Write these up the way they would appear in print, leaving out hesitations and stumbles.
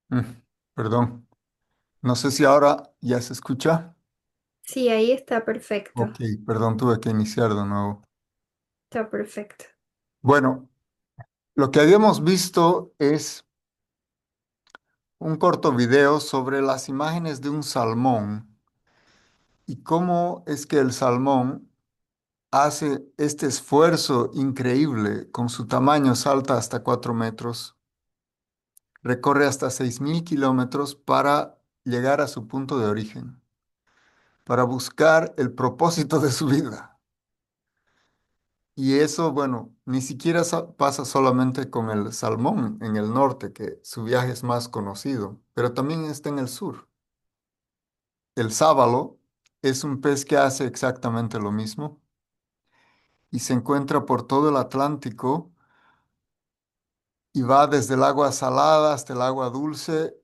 Mm, Perdón, no sé si ahora ya se escucha. Sí, ahí está perfecto. Ok, perdón, tuve que iniciar de nuevo. Está perfecto. Bueno, lo que habíamos visto es un corto video sobre las imágenes de un salmón y cómo es que el salmón hace este esfuerzo increíble con su tamaño, salta hasta 4 metros, recorre hasta 6.000 kilómetros para llegar a su punto de origen, para buscar el propósito de su vida. Y eso, bueno, ni siquiera pasa solamente con el salmón en el norte, que su viaje es más conocido, pero también está en el sur. El sábalo es un pez que hace exactamente lo mismo y se encuentra por todo el Atlántico y va desde el agua salada hasta el agua dulce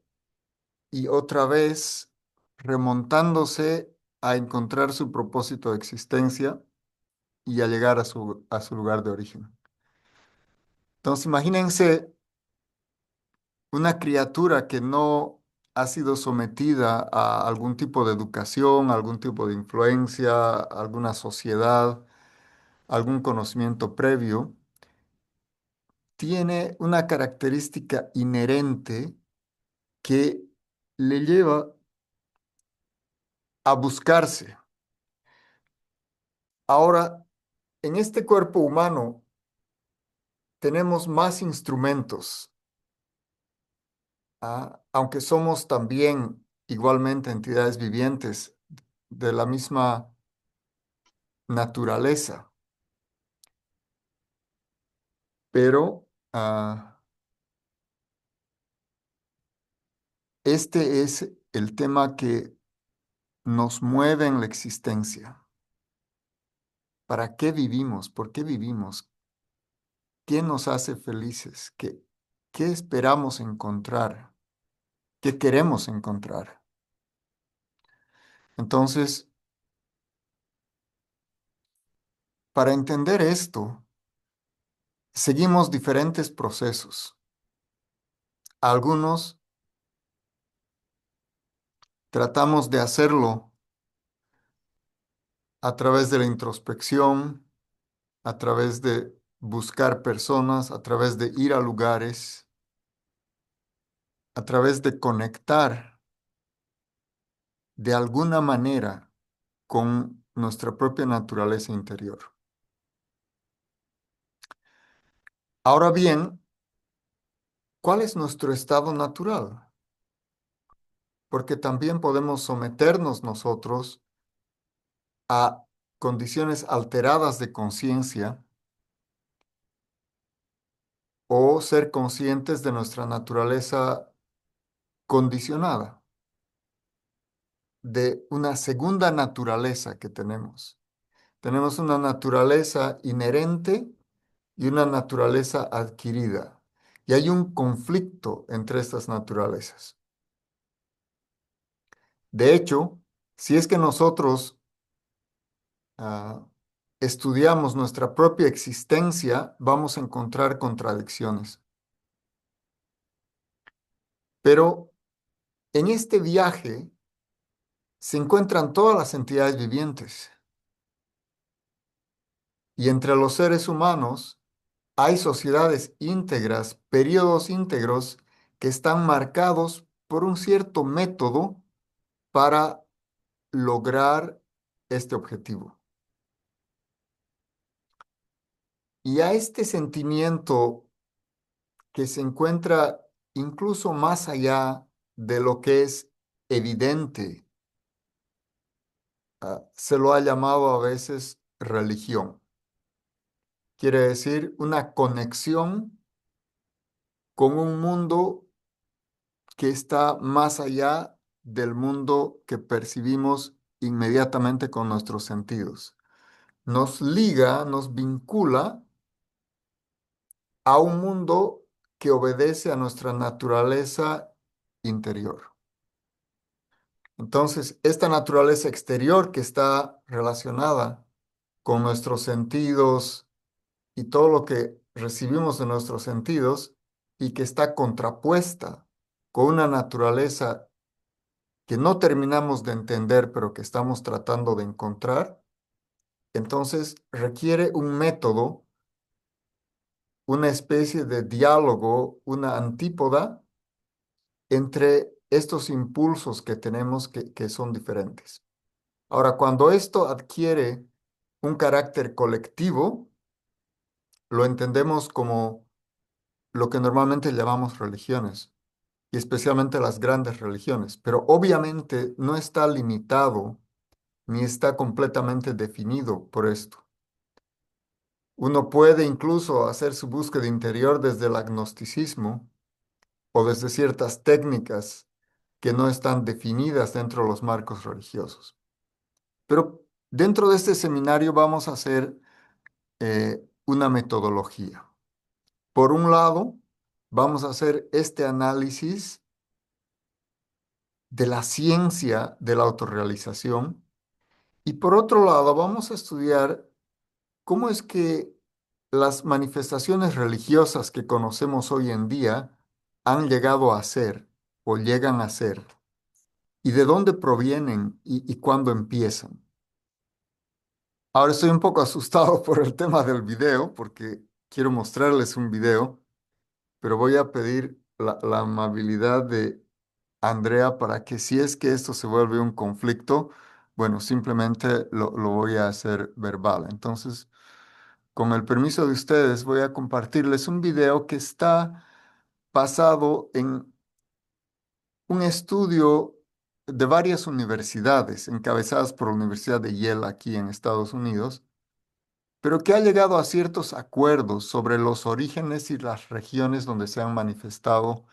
y otra vez remontándose a encontrar su propósito de existencia y a llegar a su lugar de origen. Entonces, imagínense una criatura que no ha sido sometida a algún tipo de educación, algún tipo de influencia, alguna sociedad, algún conocimiento previo, tiene una característica inherente que le lleva a buscarse. Ahora, en este cuerpo humano tenemos más instrumentos, aunque somos también igualmente entidades vivientes de la misma naturaleza. Pero este es el tema que nos mueve en la existencia. ¿Para qué vivimos? ¿Por qué vivimos? ¿Qué nos hace felices? ¿Qué esperamos encontrar? ¿Qué queremos encontrar? Entonces, para entender esto, seguimos diferentes procesos. Algunos tratamos de hacerlo a través de la introspección, a través de buscar personas, a través de ir a lugares, a través de conectar de alguna manera con nuestra propia naturaleza interior. Ahora bien, ¿cuál es nuestro estado natural? Porque también podemos someternos nosotros a condiciones alteradas de conciencia o ser conscientes de nuestra naturaleza condicionada, de una segunda naturaleza que tenemos. Tenemos una naturaleza inherente y una naturaleza adquirida. Y hay un conflicto entre estas naturalezas. De hecho, si es que nosotros ah, estudiamos nuestra propia existencia, vamos a encontrar contradicciones. Pero en este viaje se encuentran todas las entidades vivientes y entre los seres humanos hay sociedades íntegras, periodos íntegros que están marcados por un cierto método para lograr este objetivo. Y a este sentimiento que se encuentra incluso más allá de lo que es evidente, se lo ha llamado a veces religión. Quiere decir una conexión con un mundo que está más allá del mundo que percibimos inmediatamente con nuestros sentidos. Nos liga, nos vincula a un mundo que obedece a nuestra naturaleza interior. Entonces, esta naturaleza exterior que está relacionada con nuestros sentidos y todo lo que recibimos de nuestros sentidos y que está contrapuesta con una naturaleza que no terminamos de entender, pero que estamos tratando de encontrar, entonces requiere un método, una especie de diálogo, una antípoda entre estos impulsos que tenemos que son diferentes. Ahora, cuando esto adquiere un carácter colectivo, lo entendemos como lo que normalmente llamamos religiones, y especialmente las grandes religiones, pero obviamente no está limitado ni está completamente definido por esto. Uno puede incluso hacer su búsqueda interior desde el agnosticismo o desde ciertas técnicas que no están definidas dentro de los marcos religiosos. Pero dentro de este seminario vamos a hacer una metodología. Por un lado, vamos a hacer este análisis de la ciencia de la autorrealización y por otro lado, vamos a estudiar cómo es que las manifestaciones religiosas que conocemos hoy en día han llegado a ser o llegan a ser y de dónde provienen y cuándo empiezan. Ahora estoy un poco asustado por el tema del video porque quiero mostrarles un video, pero voy a pedir la amabilidad de Andrea para que si es que esto se vuelve un conflicto, bueno, simplemente lo voy a hacer verbal. Entonces, con el permiso de ustedes, voy a compartirles un video que está basado en un estudio de varias universidades, encabezadas por la Universidad de Yale aquí en Estados Unidos, pero que ha llegado a ciertos acuerdos sobre los orígenes y las regiones donde se han manifestado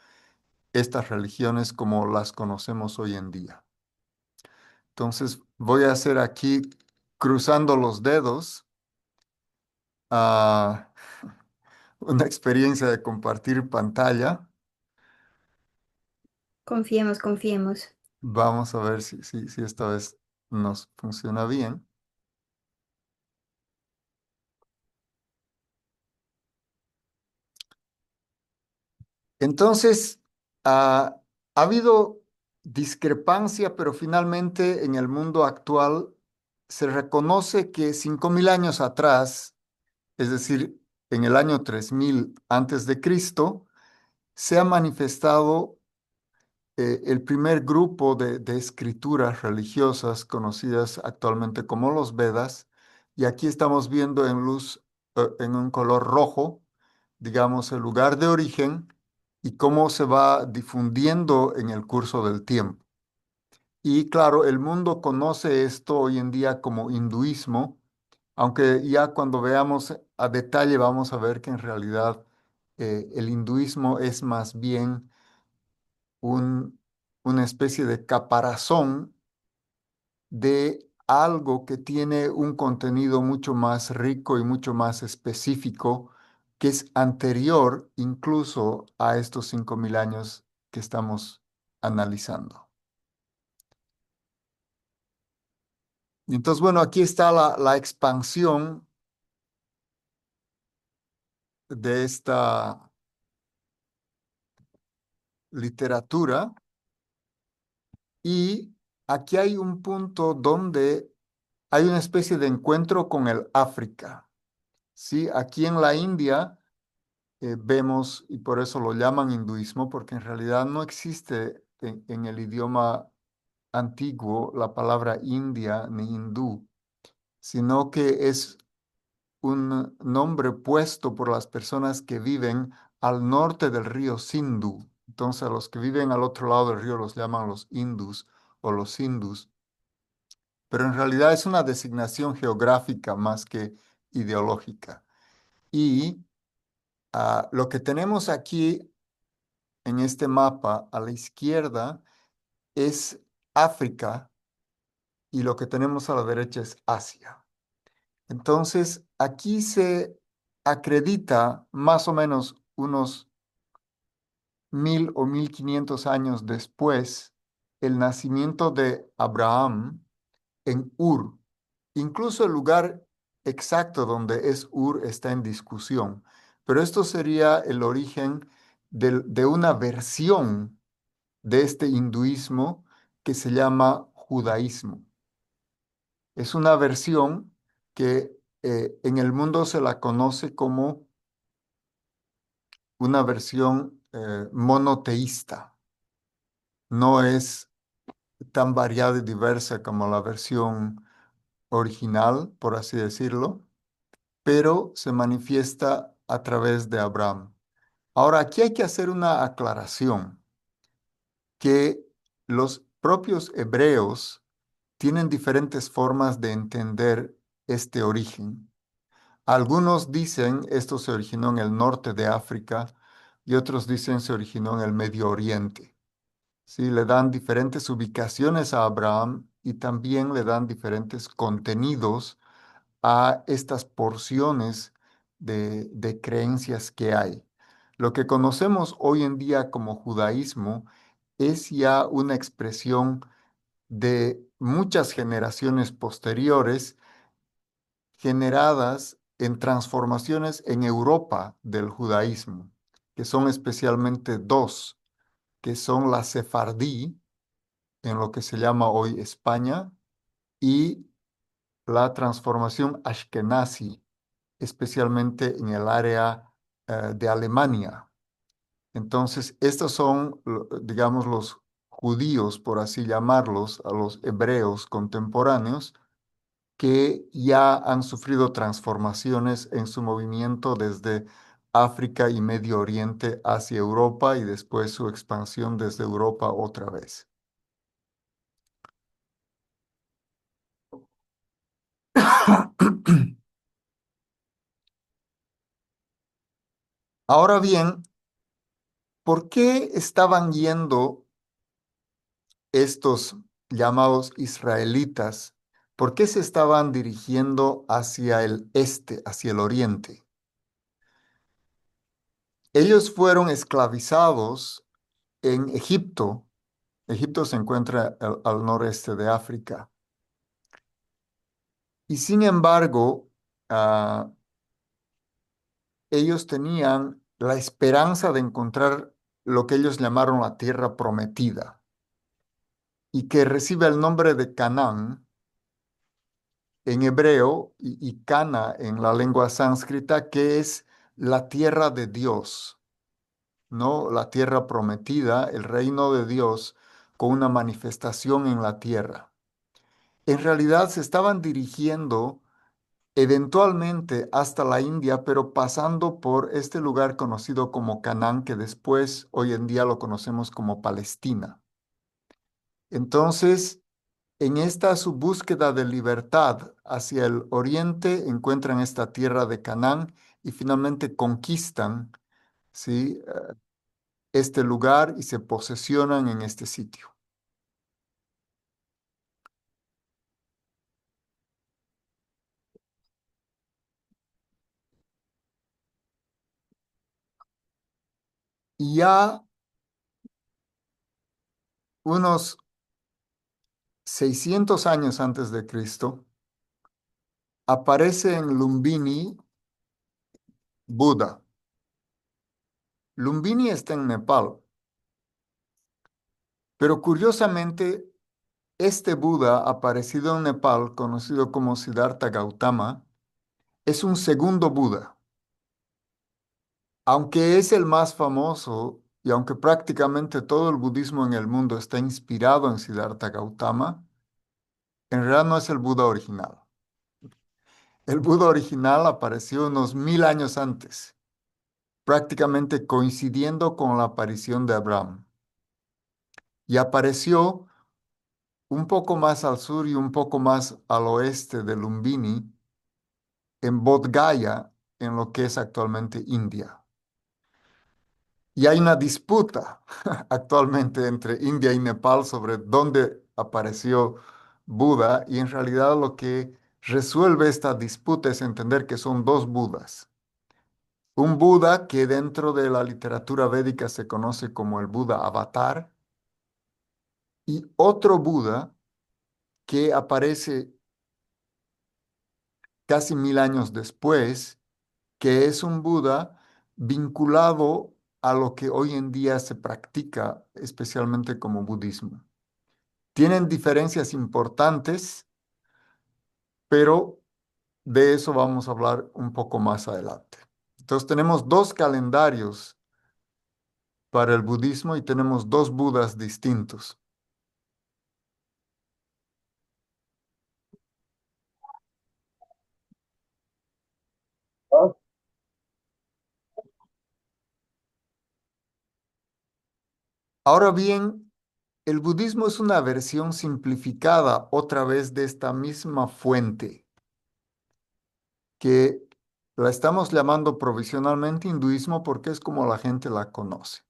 estas religiones como las conocemos hoy en día. Entonces voy a hacer aquí, cruzando los dedos, ah, una experiencia de compartir pantalla. Confiemos, confiemos. Vamos a ver si esta vez nos funciona bien. Entonces, ha habido discrepancia, pero finalmente en el mundo actual se reconoce que 5.000 años atrás, es decir, en el año 3000 antes de Cristo, se ha manifestado el primer grupo de escrituras religiosas conocidas actualmente como los Vedas, y aquí estamos viendo en luz, en un color rojo, digamos, el lugar de origen y cómo se va difundiendo en el curso del tiempo. Y claro, el mundo conoce esto hoy en día como hinduismo, aunque ya cuando veamos a detalle vamos a ver que en realidad el hinduismo es más bien un- una especie de caparazón de algo que tiene un contenido mucho más rico y mucho más específico, que es anterior incluso a estos 5.000 años que estamos analizando. Y entonces, bueno, aquí está la expansión de esta literatura y aquí hay un punto donde hay una especie de encuentro con el África. Sí, aquí en la India vemos, y por eso lo llaman hinduismo, porque en realidad no existe en el idioma antiguo la palabra India ni hindú, sino que es un nombre puesto por las personas que viven al norte del río Sindhu. Entonces, a los que viven al otro lado del río los llaman los hindus o los hindus, pero en realidad es una designación geográfica más que ideológica. Y lo que tenemos aquí en este mapa a la izquierda es África y lo que tenemos a la derecha es Asia. Entonces, aquí se acredita más o menos unos 1.000 o 1.500 años después el nacimiento de Abraham en Ur. Incluso el lugar exacto donde es Ur está en discusión, pero esto sería el origen de una versión de este hinduismo que se llama judaísmo. Es una versión que en el mundo se la conoce como una versión monoteísta. No es tan variada y diversa como la versión original, por así decirlo, pero se manifiesta a través de Abraham. Ahora, aquí hay que hacer una aclaración, que los propios hebreos tienen diferentes formas de entender este origen. Algunos dicen esto se originó en el norte de África y otros dicen se originó en el Medio Oriente. Sí, le dan diferentes ubicaciones a Abraham y también le dan diferentes contenidos a estas porciones de creencias que hay. Lo que conocemos hoy en día como judaísmo es ya una expresión de muchas generaciones posteriores generadas en transformaciones en Europa del judaísmo, que son especialmente dos, que son la sefardí, en lo que se llama hoy España, y la transformación ashkenazi, especialmente en el área de Alemania. Entonces, estos son, digamos, los judíos, por así llamarlos, a los hebreos contemporáneos, que ya han sufrido transformaciones en su movimiento desde África y Medio Oriente hacia Europa y después su expansión desde Europa otra vez. Ahora bien, ¿por qué estaban yendo estos llamados israelitas? ¿Por qué se estaban dirigiendo hacia el este, hacia el oriente? Ellos fueron esclavizados en Egipto. Egipto se encuentra al noreste de África. Y sin embargo, ah, ellos tenían la esperanza de encontrar lo que ellos llamaron la tierra prometida y que recibe el nombre de Canaán en hebreo y Cana en la lengua sánscrita, que es la tierra de Dios, ¿no? La tierra prometida, el reino de Dios con una manifestación en la tierra. En realidad se estaban dirigiendo eventualmente hasta la India, pero pasando por este lugar conocido como Canaán, que después hoy en día lo conocemos como Palestina. Entonces, en esta su búsqueda de libertad hacia el oriente, encuentran esta tierra de Canaán y finalmente conquistan, ¿sí? Este lugar y se posesionan en este sitio. Y ya unos 600 años antes de Cristo, aparece en Lumbini Buda. Lumbini está en Nepal, pero curiosamente este Buda aparecido en Nepal, conocido como Siddhartha Gautama, es un segundo Buda. Aunque es el más famoso y aunque prácticamente todo el budismo en el mundo está inspirado en Siddhartha Gautama, en realidad no es el Buda original. El Buda original apareció unos 1000 años antes, prácticamente coincidiendo con la aparición de Abraham. Y apareció un poco más al sur y un poco más al oeste de Lumbini, en Bodh Gaya, en lo que es actualmente India. Y hay una disputa actualmente entre India y Nepal sobre dónde apareció Buda, y en realidad lo que resuelve esta disputa es entender que son dos Budas. Un Buda que dentro de la literatura védica se conoce como el Buda Avatar, y otro Buda que aparece casi 1000 años después, que es un Buda vinculado a lo que hoy en día se practica, especialmente como budismo. Tienen diferencias importantes, pero de eso vamos a hablar un poco más adelante. Entonces tenemos dos calendarios para el budismo y tenemos dos Budas distintos. Ahora bien, el budismo es una versión simplificada otra vez de esta misma fuente, que la estamos llamando provisionalmente hinduismo porque es como la gente la conoce.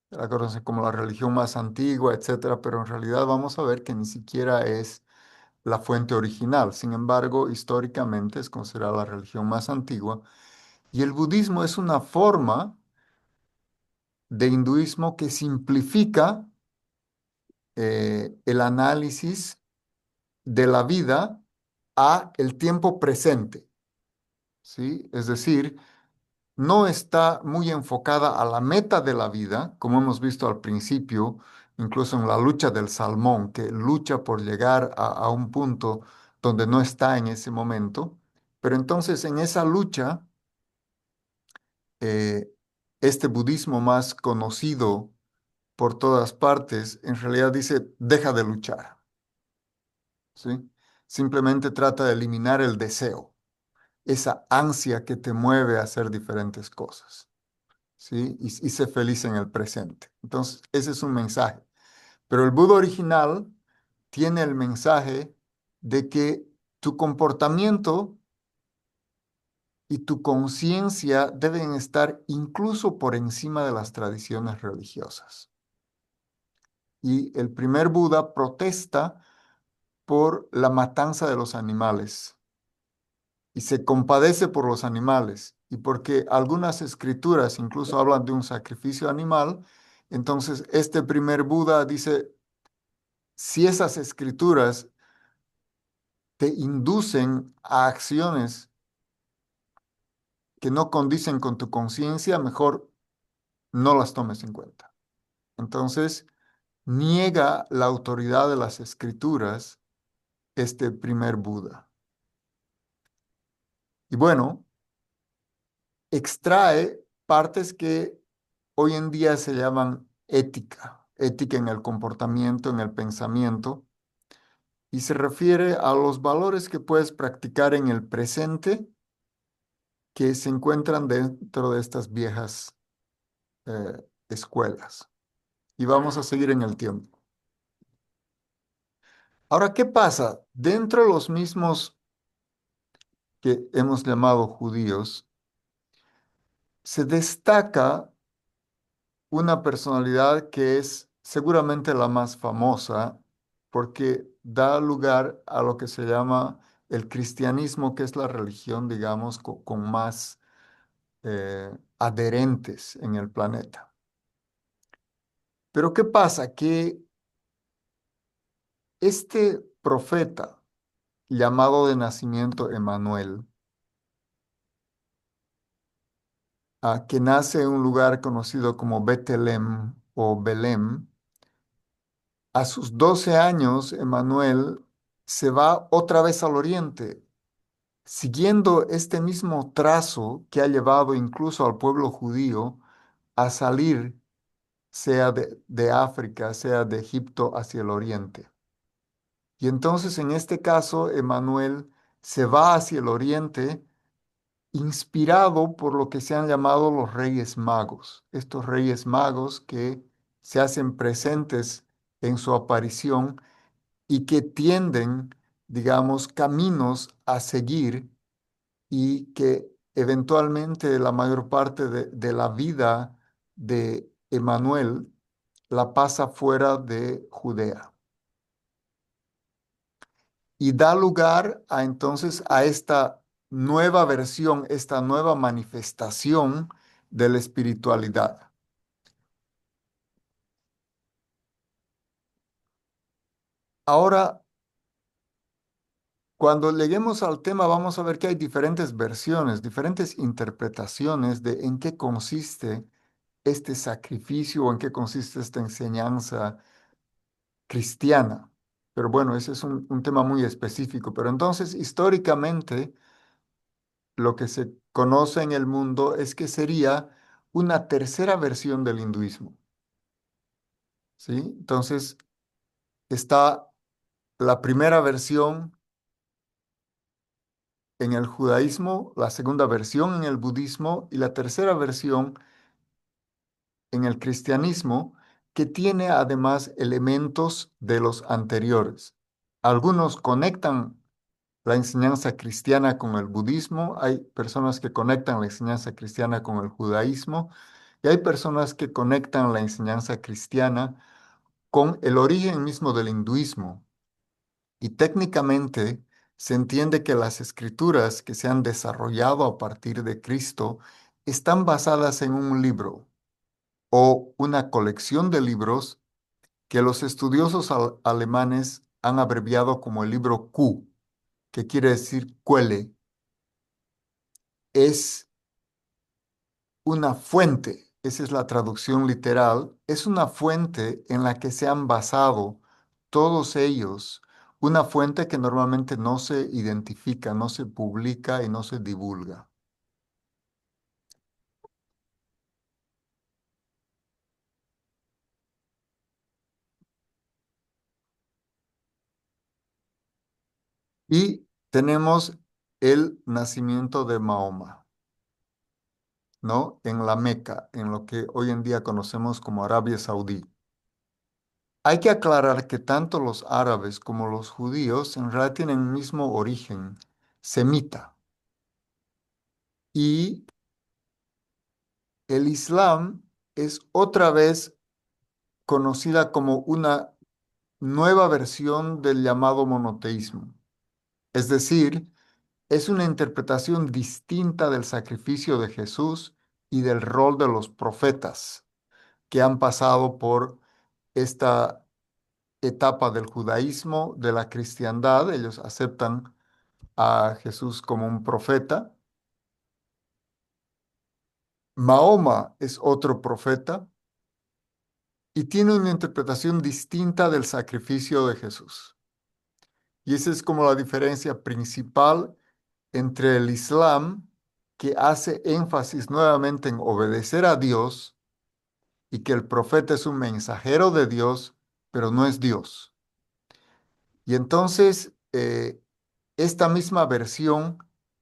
La conoce como la religión más antigua, etcétera, pero en realidad vamos a ver que ni siquiera es la fuente original. Sin embargo, históricamente es considerada la religión más antigua y el budismo es una forma de hinduismo que simplifica el análisis de la vida a el tiempo presente, ¿sí? Es decir, no está muy enfocada a la meta de la vida, como hemos visto al principio, incluso en la lucha del salmón, que lucha por llegar a un punto donde no está en ese momento. Pero entonces en esa lucha, eh, este budismo más conocido por todas partes, en realidad dice, deja de luchar, ¿sí? Simplemente trata de eliminar el deseo, esa ansia que te mueve a hacer diferentes cosas. ¿Sí? Y sé feliz en el presente. Entonces, ese es un mensaje. Pero el Buda original tiene el mensaje de que tu comportamiento y tu conciencia deben estar incluso por encima de las tradiciones religiosas. Y el primer Buda protesta por la matanza de los animales y se compadece por los animales. Y porque algunas escrituras incluso hablan de un sacrificio animal, entonces este primer Buda dice, si esas escrituras te inducen a acciones que no condicen con tu conciencia, mejor no las tomes en cuenta. Entonces, niega la autoridad de las escrituras este primer Buda. Y bueno, extrae partes que hoy en día se llaman ética, ética en el comportamiento, en el pensamiento, y se refiere a los valores que puedes practicar en el presente que se encuentran dentro de estas viejas escuelas. Y vamos a seguir en el tiempo. Ahora, ¿qué pasa? Dentro de los mismos que hemos llamado judíos, se destaca una personalidad que es seguramente la más famosa porque da lugar a lo que se llama el cristianismo, que es la religión, digamos, con más adherentes en el planeta. Pero ¿qué pasa? Que este profeta llamado de nacimiento Emanuel, que nace en un lugar conocido como Betelem o Belém, a sus 12 años, Emanuel se va otra vez al oriente, siguiendo este mismo trazo que ha llevado incluso al pueblo judío a salir, sea de África, sea de Egipto hacia el oriente. Y entonces en este caso, Emanuel se va hacia el oriente inspirado por lo que se han llamado los Reyes Magos, estos Reyes Magos que se hacen presentes en su aparición y que tienden, digamos, caminos a seguir y que eventualmente la mayor parte de la vida de Emanuel la pasa fuera de Judea y da lugar a entonces a esta nueva versión, esta nueva manifestación de la espiritualidad. Ahora, cuando lleguemos al tema, vamos a ver que hay diferentes versiones, diferentes interpretaciones de en qué consiste este sacrificio o en qué consiste esta enseñanza cristiana. Pero bueno, ese es un tema muy específico. Pero entonces, históricamente, lo que se conoce en el mundo es que sería una tercera versión del hinduismo, ¿sí? Entonces, está la primera versión en el judaísmo, la segunda versión en el budismo y la tercera versión en el cristianismo, que tiene además elementos de los anteriores. Algunos conectan la enseñanza cristiana con el budismo, hay personas que conectan la enseñanza cristiana con el judaísmo y hay personas que conectan la enseñanza cristiana con el origen mismo del hinduismo. Y técnicamente se entiende que las escrituras que se han desarrollado a partir de Cristo están basadas en un libro o una colección de libros que los estudiosos alemanes han abreviado como el libro Q, que quiere decir Quelle. Es una fuente, esa es la traducción literal, es una fuente en la que se han basado todos ellos, una fuente que normalmente no se identifica, no se publica y no se divulga. Y tenemos el nacimiento de Mahoma, ¿no? En la Meca, en lo que hoy en día conocemos como Arabia Saudí. Hay que aclarar que tanto los árabes como los judíos en realidad tienen el mismo origen semita. Y el Islam es otra vez conocida como una nueva versión del llamado monoteísmo. Es decir, es una interpretación distinta del sacrificio de Jesús y del rol de los profetas que han pasado por esta etapa del judaísmo, de la cristiandad. Ellos aceptan a Jesús como un profeta. Mahoma es otro profeta y tiene una interpretación distinta del sacrificio de Jesús. Y esa es como la diferencia principal entre el Islam, que hace énfasis nuevamente en obedecer a Dios y que el profeta es un mensajero de Dios, pero no es Dios. Y entonces, esta misma versión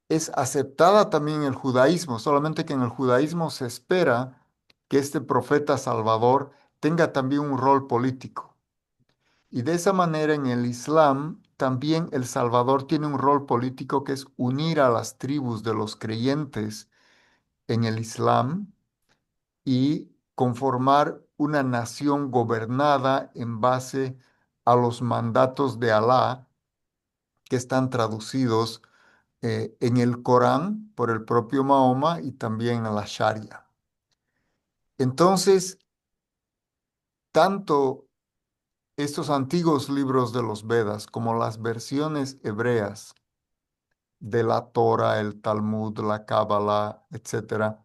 es aceptada también en el judaísmo, solamente que en el judaísmo se espera que este profeta salvador tenga también un rol político. Y de esa manera en el Islam también el Salvador tiene un rol político que es unir a las tribus de los creyentes en el Islam y conformar una nación gobernada en base a los mandatos de Alá que están traducidos en el Corán por el propio Mahoma y también en la Sharia. Entonces, tanto estos antiguos libros de los Vedas como las versiones hebreas de la Torah, el Talmud, la Cábala, etcétera,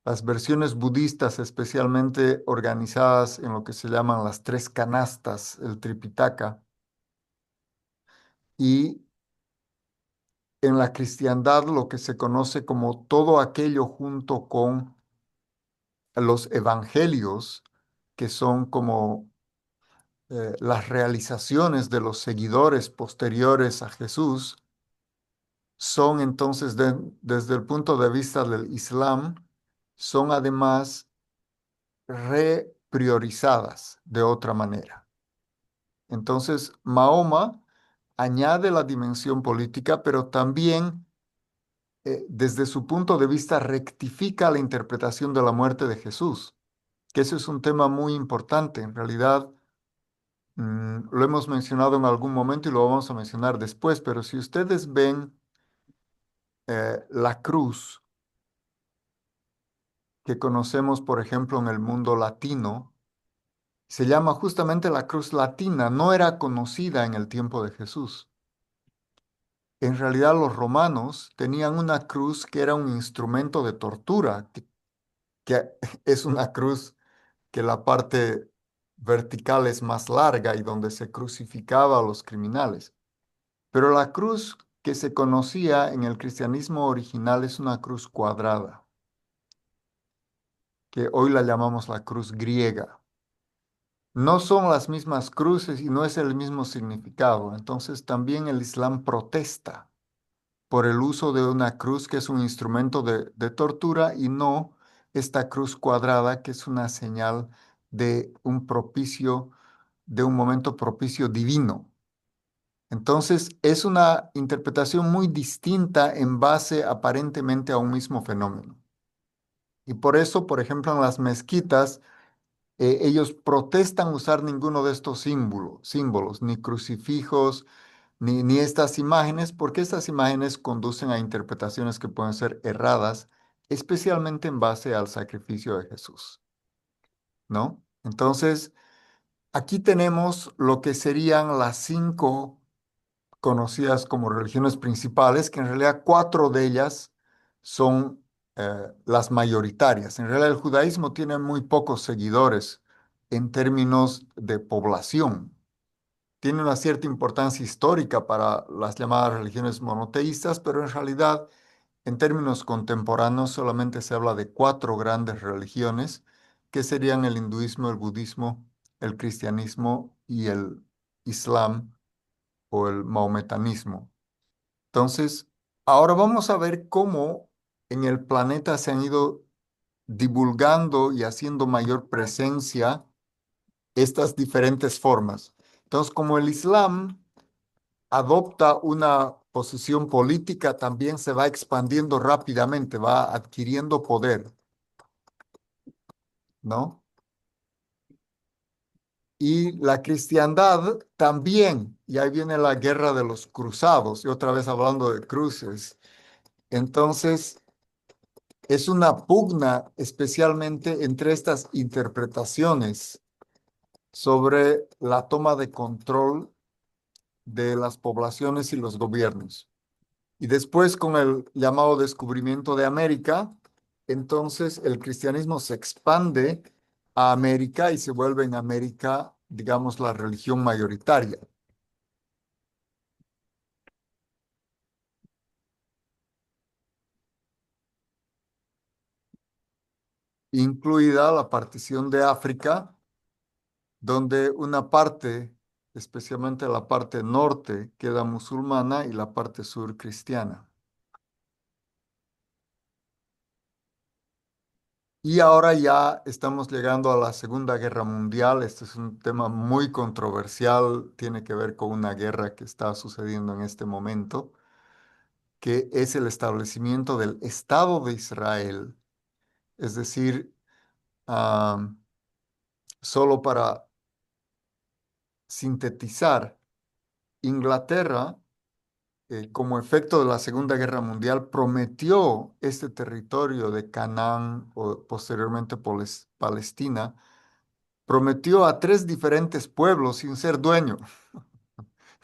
las versiones budistas especialmente organizadas en lo que se llaman las tres canastas, el Tripitaka, y en la cristiandad lo que se conoce como todo aquello junto con los evangelios, que son como las realizaciones de los seguidores posteriores a Jesús, son entonces, desde el punto de vista del Islam, son además repriorizadas de otra manera. Entonces, Mahoma añade la dimensión política, pero también, desde su punto de vista, rectifica la interpretación de la muerte de Jesús, que ese es un tema muy importante. En realidad, lo hemos mencionado en algún momento y lo vamos a mencionar después, pero si ustedes ven la cruz que conocemos, por ejemplo, en el mundo latino, se llama justamente la cruz latina, no era conocida en el tiempo de Jesús. En realidad los romanos tenían una cruz que era un instrumento de tortura, que es una cruz que la parte vertical es más larga y donde se crucificaba a los criminales. Pero la cruz que se conocía en el cristianismo original es una cruz cuadrada, que hoy la llamamos la cruz griega. No son las mismas cruces y no es el mismo significado. Entonces también el Islam protesta por el uso de una cruz que es un instrumento de tortura y no esta cruz cuadrada que es una señal de un propicio, de un momento propicio divino. Entonces es una interpretación muy distinta en base aparentemente a un mismo fenómeno. Y por eso, por ejemplo, en las mezquitas, ellos protestan usar ninguno de estos símbolos, ni crucifijos, ni estas imágenes, porque estas imágenes conducen a interpretaciones que pueden ser erradas, especialmente en base al sacrificio de Jesús, ¿no? Entonces, aquí tenemos lo que serían las cinco conocidas como religiones principales, que en realidad cuatro de ellas son las mayoritarias. En realidad el judaísmo tiene muy pocos seguidores en términos de población. Tiene una cierta importancia histórica para las llamadas religiones monoteístas, pero en realidad en términos contemporáneos solamente se habla de cuatro grandes religiones, que serían el hinduismo, el budismo, el cristianismo y el islam o el mahometanismo. Entonces, ahora vamos a ver cómo en el planeta se han ido divulgando y haciendo mayor presencia estas diferentes formas. Entonces, como el Islam adopta una posición política, también se va expandiendo rápidamente, va adquiriendo poder, ¿no? Y la cristiandad también, y ahí viene la guerra de los cruzados, y otra vez hablando de cruces. Entonces, es una pugna especialmente entre estas interpretaciones sobre la toma de control de las poblaciones y los gobiernos. Y después con el llamado descubrimiento de América, entonces el cristianismo se expande a América y se vuelve en América, digamos, la religión mayoritaria, incluida la partición de África, donde una parte, especialmente la parte norte, queda musulmana y la parte sur cristiana. Y ahora ya estamos llegando a la Segunda Guerra Mundial. Este es un tema muy controversial, tiene que ver con una guerra que está sucediendo en este momento, que es el establecimiento del Estado de Israel. Es decir, am, solo para sintetizar, Inglaterra como efecto de la Segunda Guerra Mundial, prometió este territorio de Canaán o posteriormente Palestina, prometió a tres diferentes pueblos sin ser dueño.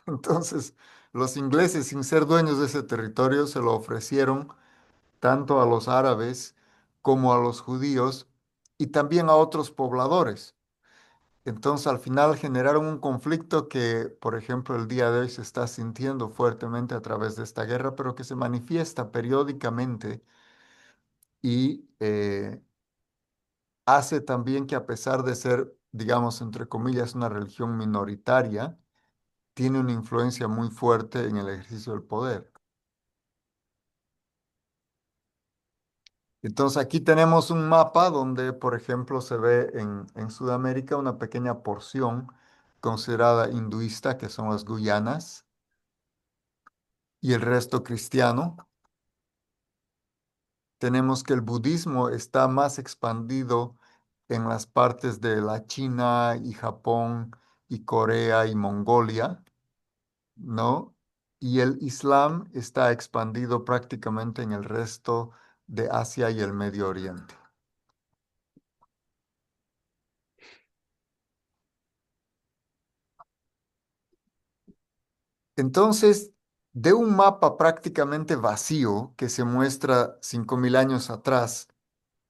Entonces, los ingleses, sin ser dueños de ese territorio, se lo ofrecieron tanto a los árabes como a los judíos y también a otros pobladores. Entonces, al final generaron un conflicto que, por ejemplo, el día de hoy se está sintiendo fuertemente a través de esta guerra, pero que se manifiesta periódicamente y hace también que a pesar de ser, digamos, entre comillas, una religión minoritaria, tiene una influencia muy fuerte en el ejercicio del poder. Entonces, aquí tenemos un mapa donde, por ejemplo, se ve en Sudamérica una pequeña porción considerada hinduista, que son las Guyanas y el resto cristiano. Tenemos que el budismo está más expandido en las partes de la China y Japón y Corea y Mongolia, ¿no? Y el Islam está expandido prácticamente en el resto de Asia y el Medio Oriente. Entonces, de un mapa prácticamente vacío que se muestra 5.000 años atrás,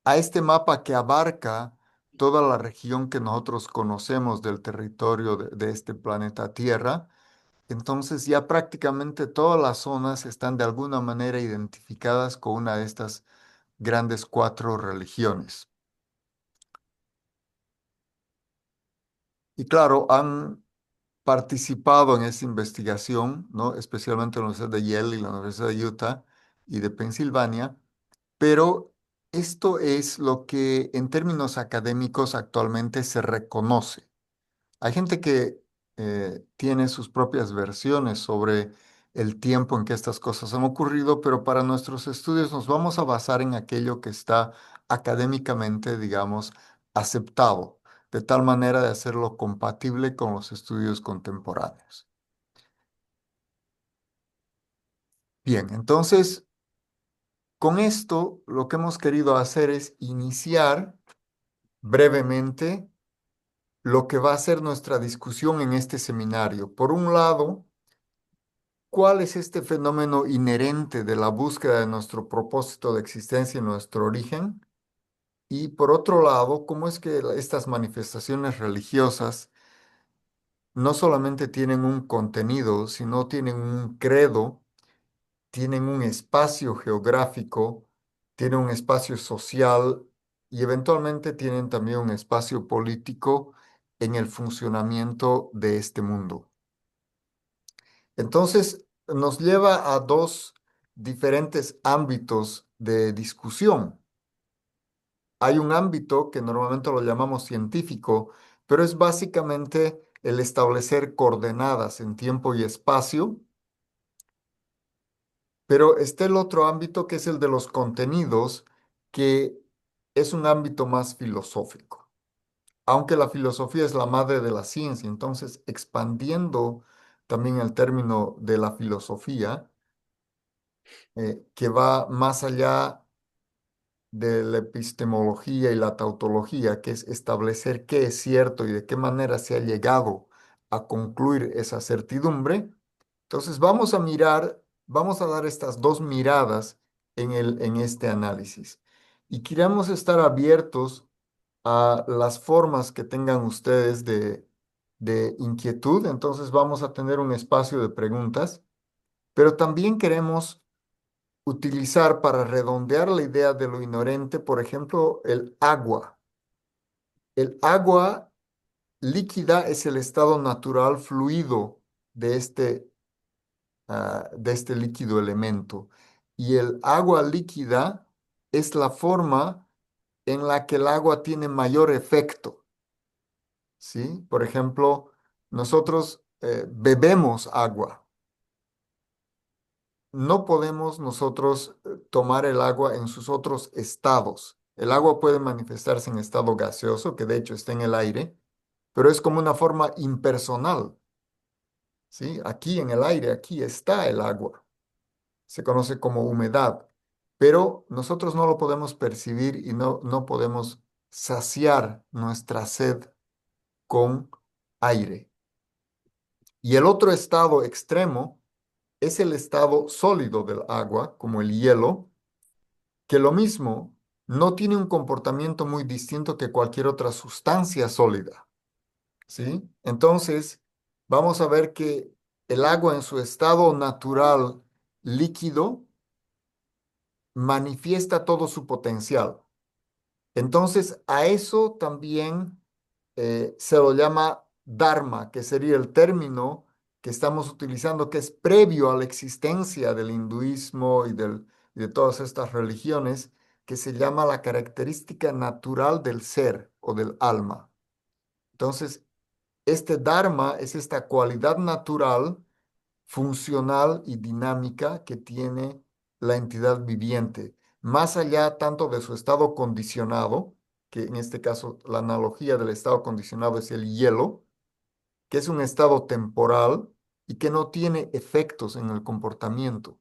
a este mapa que abarca toda la región que nosotros conocemos del territorio de este planeta Tierra. Entonces ya prácticamente todas las zonas están de alguna manera identificadas con una de estas grandes cuatro religiones. Y claro, han participado en esta investigación, ¿no? Especialmente la Universidad de Yale y la Universidad de Utah y de Pensilvania, pero esto es lo que en términos académicos actualmente se reconoce. Hay gente que tiene sus propias versiones sobre el tiempo en que estas cosas han ocurrido, pero para nuestros estudios nos vamos a basar en aquello que está académicamente, digamos, aceptado, de tal manera de hacerlo compatible con los estudios contemporáneos. Bien, entonces, con esto lo que hemos querido hacer es iniciar brevemente lo que va a ser nuestra discusión en este seminario. Por un lado, ¿cuál es este fenómeno inherente de la búsqueda de nuestro propósito de existencia y nuestro origen? Y por otro lado, ¿cómo es que estas manifestaciones religiosas no solamente tienen un contenido, sino tienen un credo, tienen un espacio geográfico, tienen un espacio social y eventualmente tienen también un espacio político en el funcionamiento de este mundo? Entonces, nos lleva a dos diferentes ámbitos de discusión. Hay un ámbito que normalmente lo llamamos científico, pero es básicamente el establecer coordenadas en tiempo y espacio, pero está el otro ámbito que es el de los contenidos, que es un ámbito más filosófico. Aunque la filosofía es la madre de la ciencia, entonces expandiendo también el término de la filosofía, que va más allá de la epistemología y la tautología, que es establecer qué es cierto y de qué manera se ha llegado a concluir esa certidumbre. Entonces vamos a mirar, vamos a dar estas dos miradas en este análisis. Y queremos estar abiertos a las formas que tengan ustedes de inquietud. Entonces vamos a tener un espacio de preguntas, pero también queremos utilizar para redondear la idea de lo inherente, por ejemplo, el agua. El agua líquida es el estado natural fluido de de este líquido elemento. Y el agua líquida es la forma en la que el agua tiene mayor efecto, ¿sí? Por ejemplo, nosotros bebemos agua. No podemos nosotros tomar el agua en sus otros estados. El agua puede manifestarse en estado gaseoso, que de hecho está en el aire, pero es como una forma impersonal, ¿sí? Aquí en el aire, aquí está el agua. Se conoce como humedad, pero nosotros no lo podemos percibir y no podemos saciar nuestra sed con aire. Y el otro estado extremo es el estado sólido del agua, como el hielo, que lo mismo no tiene un comportamiento muy distinto que cualquier otra sustancia sólida, ¿sí? Entonces, vamos a ver que el agua en su estado natural líquido manifiesta todo su potencial. Entonces, a eso también se lo llama Dharma, que sería el término que estamos utilizando, que es previo a la existencia del hinduismo y de todas estas religiones, que se llama la característica natural del ser o del alma. Entonces, este Dharma es esta cualidad natural, funcional y dinámica que tiene la entidad viviente, más allá tanto de su estado condicionado, que en este caso la analogía del estado condicionado es el hielo, que es un estado temporal y que no tiene efectos en el comportamiento.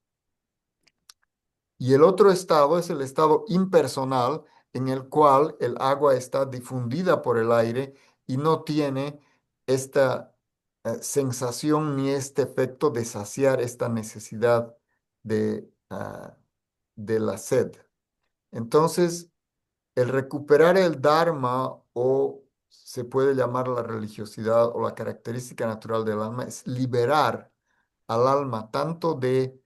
Y el otro estado es el estado impersonal, en el cual el agua está difundida por el aire y no tiene esta sensación ni este efecto de saciar esta necesidad de, de la sed. Entonces, el recuperar el Dharma, o se puede llamar la religiosidad o la característica natural del alma, es liberar al alma tanto de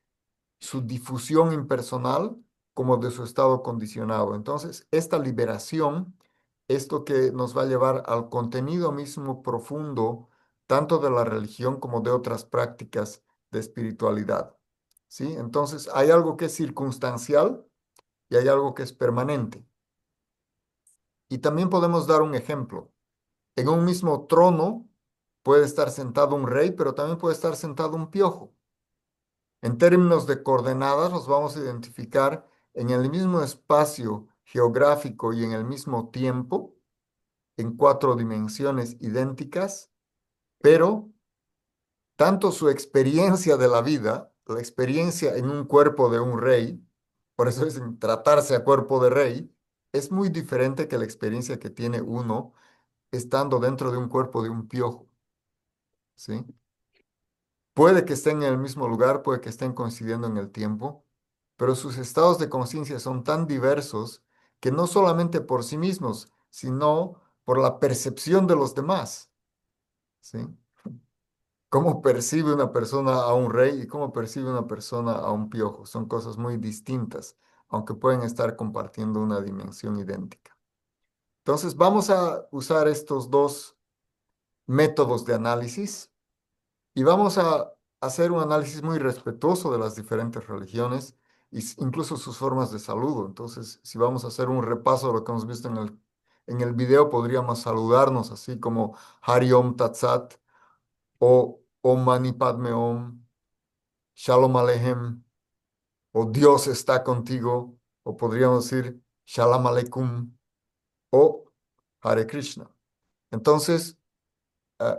su difusión impersonal como de su estado condicionado. Entonces, esta liberación es lo que nos va a llevar al contenido mismo profundo, tanto de la religión como de otras prácticas de espiritualidad. ¿Sí? Entonces, hay algo que es circunstancial y hay algo que es permanente. Y también podemos dar un ejemplo. En un mismo trono puede estar sentado un rey, pero también puede estar sentado un piojo. En términos de coordenadas, los vamos a identificar en el mismo espacio geográfico y en el mismo tiempo, en cuatro dimensiones idénticas, pero tanto su experiencia de la vida, la experiencia en un cuerpo de un rey, por eso es en tratarse a cuerpo de rey, es muy diferente que la experiencia que tiene uno estando dentro de un cuerpo de un piojo, ¿sí? Puede que estén en el mismo lugar, puede que estén coincidiendo en el tiempo, pero sus estados de conciencia son tan diversos que no solamente por sí mismos, sino por la percepción de los demás, ¿sí? Cómo percibe una persona a un rey y cómo percibe una persona a un piojo. Son cosas muy distintas, aunque pueden estar compartiendo una dimensión idéntica. Entonces, vamos a usar estos dos métodos de análisis. Y vamos a hacer un análisis muy respetuoso de las diferentes religiones e incluso sus formas de saludo. Entonces, si vamos a hacer un repaso de lo que hemos visto en el video, podríamos saludarnos así como Hari Om Tat Sat o Om Mani Padme Om, Shalom Aleichem, o Dios está contigo, o podríamos decir Shalom Aleikum o Hare Krishna. Entonces,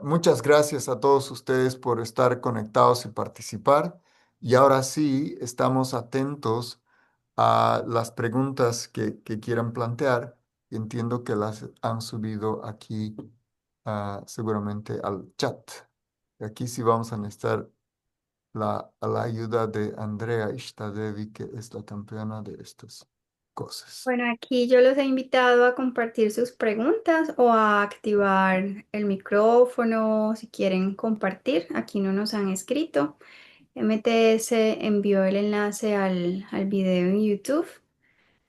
muchas gracias a todos ustedes por estar conectados y participar. Y ahora sí, estamos atentos a las preguntas que quieran plantear. Entiendo que las han subido aquí, seguramente al chat. Y aquí sí vamos a necesitar la ayuda de Andrea Ishtadevi, que es la campeona de estas cosas. Bueno, aquí yo los he invitado a compartir sus preguntas o a activar el micrófono si quieren compartir. Aquí no nos han escrito. MTS envió el enlace al video en YouTube,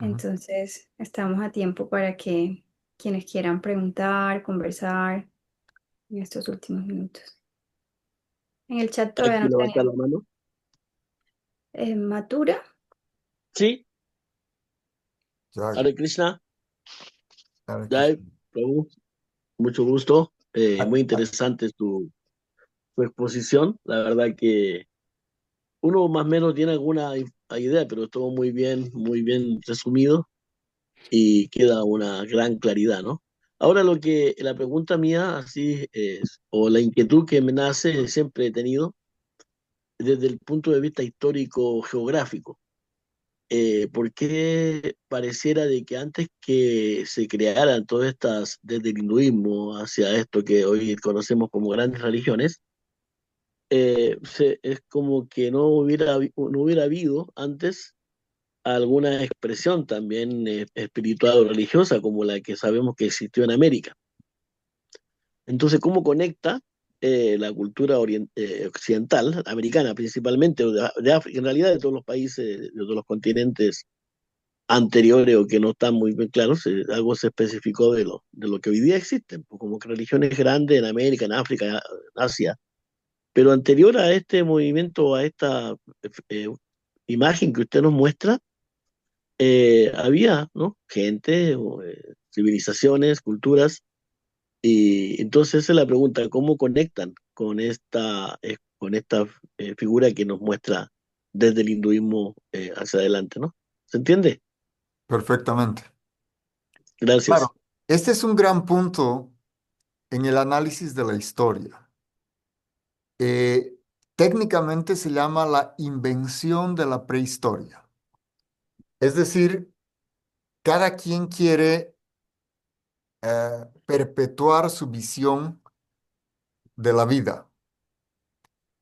Ujú. entonces estamos a tiempo para que quienes quieran preguntar, conversar en estos últimos minutos. En el chat ¿Hay todavía que no levantar tenemos. la mano? Matura, Sí, Jai, Hare Krishna, Hare Jai, Krishna. Prabhu, mucho gusto. Ah, Muy ah, interesante tu exposición. La verdad que uno más o menos tiene alguna idea, pero todo muy bien resumido y queda una gran claridad, ¿no? Ahora la pregunta mía así es, o la inquietud que me nace, siempre he tenido desde el punto de vista histórico geográfico. ¿Por qué pareciera de que antes que se crearan todas estas, desde el hinduismo hacia esto que hoy conocemos como grandes religiones, es como que no hubiera habido antes alguna expresión también espiritual o religiosa como la que sabemos que existió en América? Entonces, ¿cómo conecta la cultura occidental, americana principalmente, o de África, en realidad de todos los países, de todos los continentes anteriores o que no están muy bien claros, algo se especificó de lo que hoy día existen, pues, como que religiones grandes en América, en África, en Asia, pero anterior a este movimiento, a esta eh, imagen que usted nos muestra, había, ¿no? Gente, o, civilizaciones, culturas, y entonces esa es la pregunta, ¿cómo conectan con esta figura que nos muestra desde el hinduismo hacia adelante, ¿no? ¿Se entiende? perfectamente. Gracias. Claro, este es un gran punto en el análisis de la historia. Eh, Técnicamente se llama la invención de la prehistoria. Es decir, cada quien quiere perpetuar su visión de la vida.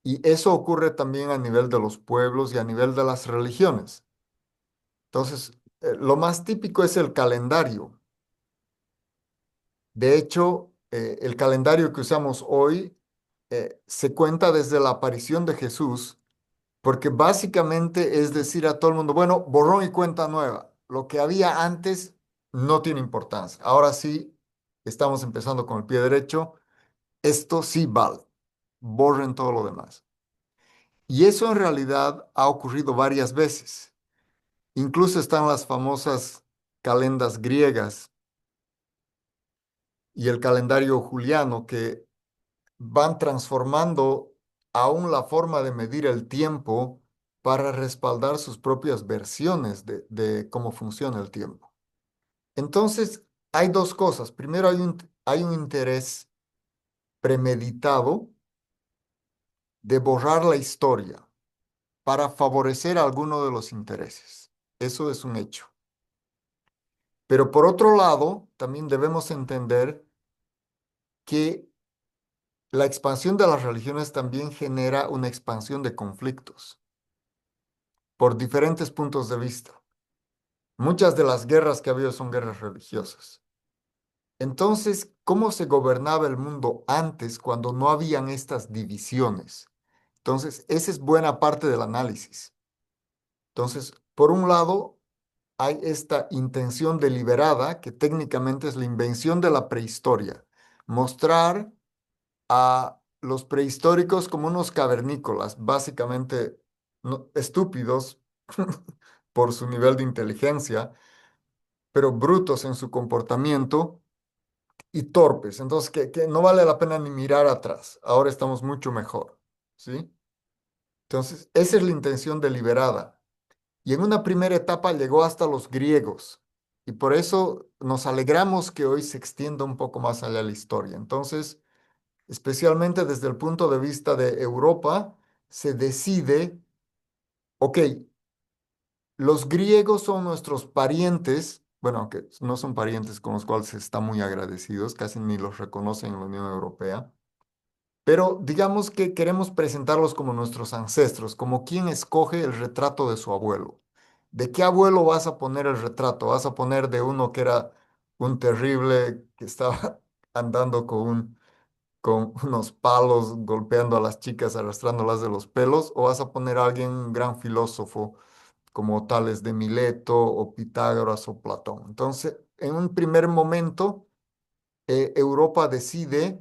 Y eso ocurre también a nivel de los pueblos y a nivel de las religiones. Entonces, lo más típico es el calendario. De hecho, el calendario que usamos hoy se cuenta desde la aparición de Jesús, porque básicamente es decir a todo el mundo, bueno, borrón y cuenta nueva. Lo que había antes no tiene importancia. Ahora sí, estamos empezando con el pie derecho. Esto sí vale. Borren todo lo demás. Y eso en realidad ha ocurrido varias veces. Incluso están las famosas calendas griegas y el calendario juliano que van transformando aún la forma de medir el tiempo para respaldar sus propias versiones de cómo funciona el tiempo. Entonces, hay dos cosas. Primero, hay un interés premeditado de borrar la historia para favorecer alguno de los intereses. Eso es un hecho. Pero por otro lado, también debemos entender que la expansión de las religiones también genera una expansión de conflictos por diferentes puntos de vista. Muchas de las guerras que ha habido son guerras religiosas. Entonces, ¿cómo se gobernaba el mundo antes cuando no habían estas divisiones? Entonces, esa es buena parte del análisis. Entonces, por un lado, hay esta intención deliberada, que técnicamente es la invención de la prehistoria, mostrar a los prehistóricos como unos cavernícolas, básicamente estúpidos por su nivel de inteligencia, pero brutos en su comportamiento y torpes. Entonces, que no vale la pena ni mirar atrás. Ahora estamos mucho mejor, ¿sí? Entonces, esa es la intención deliberada. Y en una primera etapa llegó hasta los griegos. Y por eso nos alegramos que hoy se extienda un poco más allá la historia. Entonces, especialmente desde el punto de vista de Europa, se decide, ok, los griegos son nuestros parientes, bueno, aunque no son parientes con los cuales se está muy agradecidos, casi ni los reconocen en la Unión Europea, pero digamos que queremos presentarlos como nuestros ancestros, como quien escoge el retrato de su abuelo. ¿De qué abuelo vas a poner el retrato? ¿Vas a poner de uno que era un terrible, que estaba andando con unos palos, golpeando a las chicas, arrastrándolas de los pelos? ¿O vas a poner a alguien, un gran filósofo, como tales de Mileto o Pitágoras o Platón? Entonces, en un primer momento, Europa decide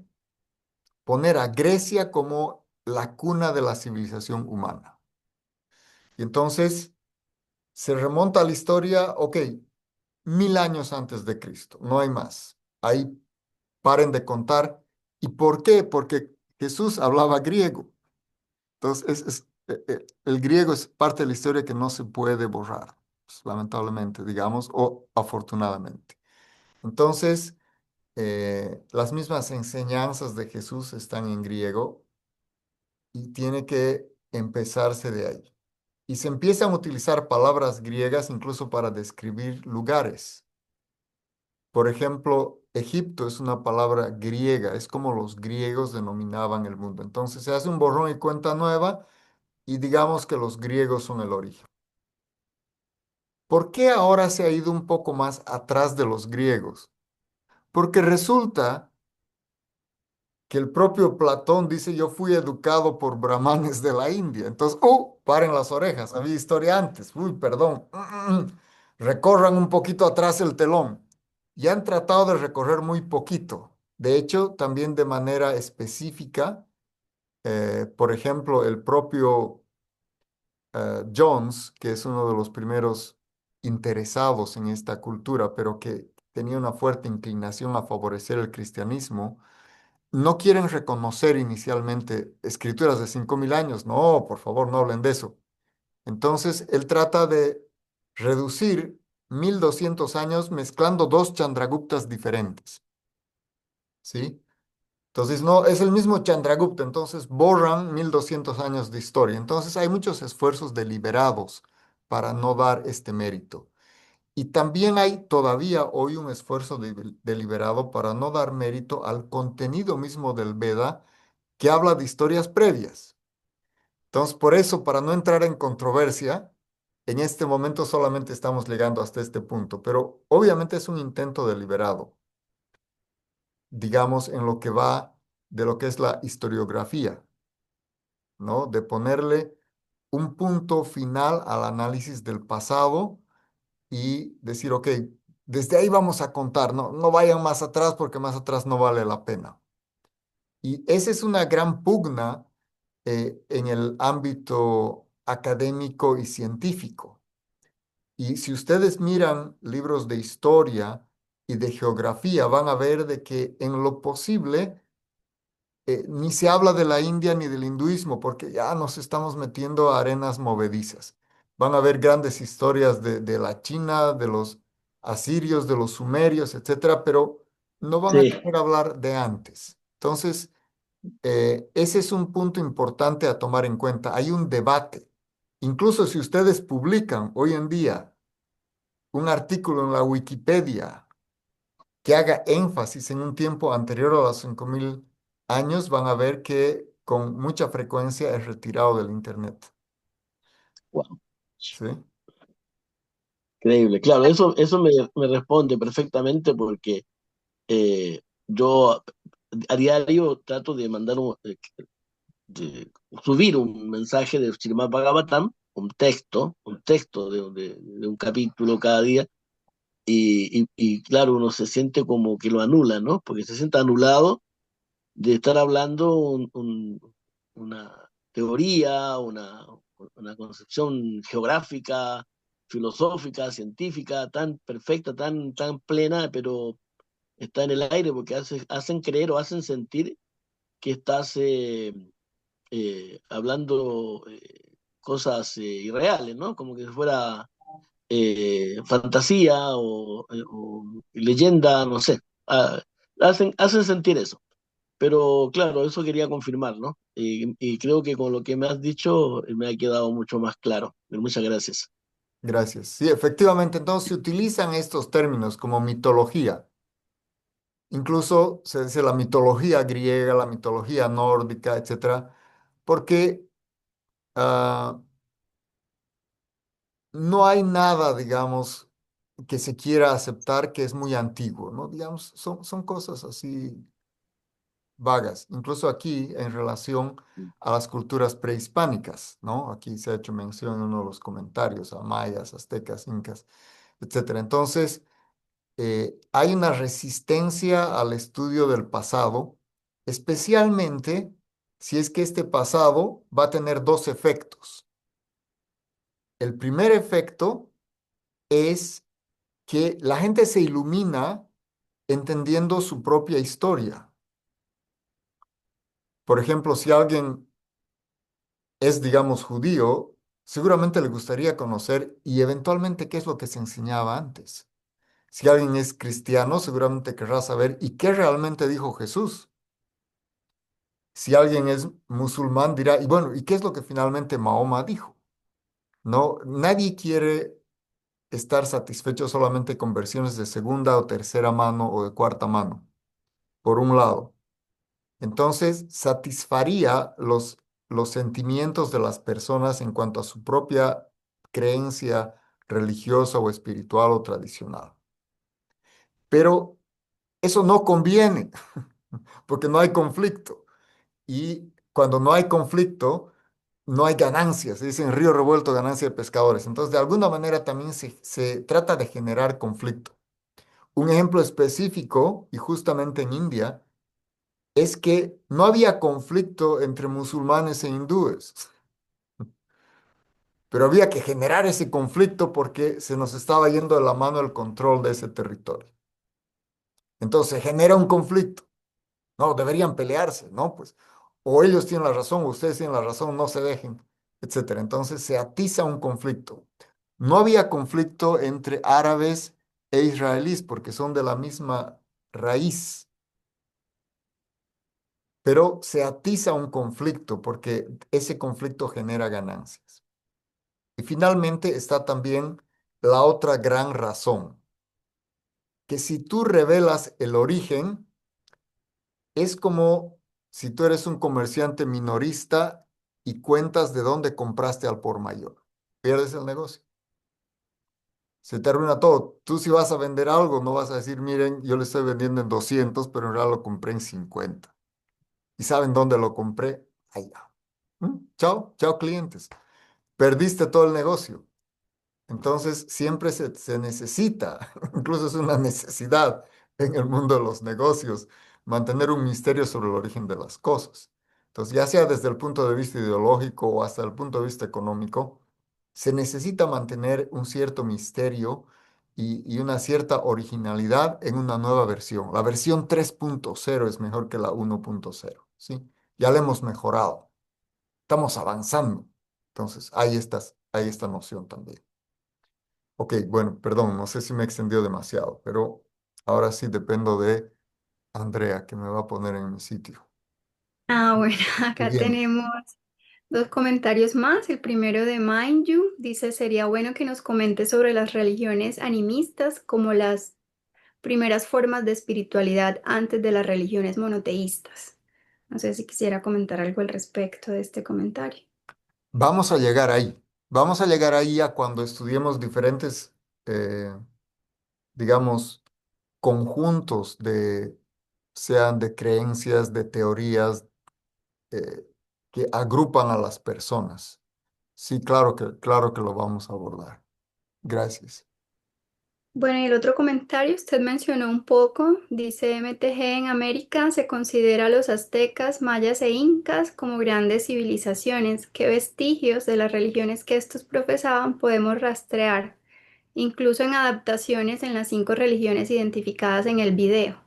poner a Grecia como la cuna de la civilización humana. Y entonces se remonta a la historia, ok, 1000 años antes de Cristo, no hay más. Ahí paren de contar. ¿Y por qué? Porque Jesús hablaba griego. Entonces, el griego es parte de la historia que no se puede borrar, pues, lamentablemente, digamos, o afortunadamente. Entonces, las mismas enseñanzas de Jesús están en griego y tiene que empezarse de ahí. Y se empiezan a utilizar palabras griegas incluso para describir lugares. Por ejemplo, Egipto es una palabra griega, es como los griegos denominaban el mundo. Entonces se hace un borrón y cuenta nueva y digamos que los griegos son el origen. ¿Por qué ahora se ha ido un poco más atrás de los griegos? Porque resulta que el propio Platón dice, yo fui educado por brahmanes de la India. Entonces, paren las orejas, había historia antes, uy, perdón. Recorran un poquito atrás el telón. Y han tratado de recorrer muy poquito. De hecho, también de manera específica, por ejemplo, el propio Jones, que es uno de los primeros interesados en esta cultura, pero que tenía una fuerte inclinación a favorecer el cristianismo, no quieren reconocer inicialmente escrituras de 5000 años. No, por favor, no hablen de eso. Entonces, él trata de reducir 1200 años mezclando dos Chandraguptas diferentes, ¿sí? Entonces, no, es el mismo Chandragupta, entonces borran 1200 años de historia. Entonces, hay muchos esfuerzos deliberados para no dar este mérito. Y también hay todavía hoy un esfuerzo deliberado para no dar mérito al contenido mismo del Veda que habla de historias previas. Entonces, por eso, para no entrar en controversia, En este momento solamente estamos llegando hasta este punto, pero obviamente es un intento deliberado, digamos, en lo que va de lo que es la historiografía, ¿no? De ponerle un punto final al análisis del pasado y decir, ok, desde ahí vamos a contar, no, no vayan más atrás porque más atrás no vale la pena. Y esa es una gran pugna en el ámbito académico y científico. Y si ustedes miran libros de historia y de geografía, van a ver de que en lo posible ni se habla de la India ni del hinduismo, porque ya nos estamos metiendo a arenas movedizas. Van a haber grandes historias de la China, de los asirios, de los sumerios, etcétera, pero no van a Sí, querer hablar de antes. Entonces, ese es un punto importante a tomar en cuenta. Hay un debate. Incluso si ustedes publican hoy en día un artículo en la Wikipedia que haga énfasis en un tiempo anterior a los 5000 años, van a ver que con mucha frecuencia es retirado del Internet. wow, ¿Sí? increíble. Claro, eso me responde perfectamente porque yo a diario trato de mandar de subir un mensaje de Srimad Bhagavatam, un texto de un capítulo cada día, y claro, uno se siente como que lo anula, ¿no? Porque se siente anulado de estar hablando una teoría, una concepción geográfica, filosófica, científica, tan perfecta, tan plena, pero está en el aire porque hacen creer o hacen sentir que estás hablando cosas irreales, ¿no? Como que fuera fantasía o leyenda, no sé. Ah, hacen sentir eso. Pero claro, eso quería confirmar, ¿no? Y creo que con lo que me has dicho me ha quedado mucho más claro. Muchas gracias. Gracias. Sí, efectivamente, entonces se utilizan estos términos como mitología. Incluso se dice la mitología griega, la mitología nórdica, etcétera, porque ah, no hay nada, digamos, que se quiera aceptar que es muy antiguo, ¿no? Digamos, son cosas así vagas, incluso aquí en relación a las culturas prehispánicas, ¿no? Aquí se ha hecho mención en uno de los comentarios a mayas, aztecas, incas, etcétera. Entonces, hay una resistencia al estudio del pasado, especialmente si es que este pasado va a tener dos efectos. El primer efecto es que la gente se ilumina entendiendo su propia historia. Por ejemplo, si alguien es, digamos, judío, seguramente le gustaría conocer y eventualmente qué es lo que se enseñaba antes. Si alguien es cristiano, seguramente querrá saber y qué realmente dijo Jesús. Si alguien es musulmán, dirá, y bueno, ¿y qué es lo que finalmente Mahoma dijo? No, nadie quiere estar satisfecho solamente con versiones de segunda o tercera mano o de cuarta mano, por un lado. Entonces, satisfaría los sentimientos de las personas en cuanto a su propia creencia religiosa o espiritual o tradicional. Pero eso no conviene, porque no hay conflicto. Y cuando no hay conflicto, no hay ganancias. Se dice en río revuelto, ganancia de pescadores. Entonces, de alguna manera también se trata de generar conflicto. Un ejemplo específico, y justamente en India, es que no había conflicto entre musulmanes e hindúes, pero había que generar ese conflicto porque se nos estaba yendo de la mano el control de ese territorio. Entonces se genera un conflicto. No, deberían pelearse, ¿no? Pues o ellos tienen la razón o ustedes tienen la razón, no se dejen, etcétera. Entonces se atiza un conflicto. No había conflicto entre árabes e israelíes porque son de la misma raíz, pero se atiza un conflicto porque ese conflicto genera ganancias. Y finalmente está también la otra gran razón, que si tú revelas el origen, es como si tú eres un comerciante minorista y cuentas de dónde compraste al por mayor. Pierdes el negocio. Se te arruina todo. Tú si vas a vender algo, no vas a decir, miren, yo le estoy vendiendo en 200, pero en realidad lo compré en 50. ¿Y saben dónde lo compré? Allá. Chao, chao clientes. Perdiste todo el negocio. Entonces, siempre se necesita, incluso es una necesidad en el mundo de los negocios, mantener un misterio sobre el origen de las cosas. Entonces, ya sea desde el punto de vista ideológico o hasta el punto de vista económico, se necesita mantener un cierto misterio y una cierta originalidad en una nueva versión. La versión 3.0 es mejor que la 1.0, ¿sí? Ya la hemos mejorado, estamos avanzando. Entonces, hay esta noción también. Ok, bueno, perdón, no sé si me extendió demasiado, pero ahora sí dependo de Andrea, que me va a poner en mi sitio. Ah, bueno, acá Bien. tenemos dos comentarios más. El primero de Mind You dice, sería bueno que nos comente sobre las religiones animistas como las primeras formas de espiritualidad antes de las religiones monoteístas. No sé si quisiera comentar algo al respecto de este comentario. Vamos a llegar ahí. Vamos a llegar ahí a cuando estudiemos diferentes, eh, digamos, conjuntos sean de creencias, de teorías, eh, que agrupan a las personas. Sí, claro que lo vamos a abordar. Gracias. Bueno, y el otro comentario, usted mencionó un poco, dice MTG, en América se considera a los aztecas, mayas e incas como grandes civilizaciones. ¿Qué vestigios de las religiones que estos profesaban podemos rastrear, incluso en adaptaciones en las 5 religiones identificadas en el video?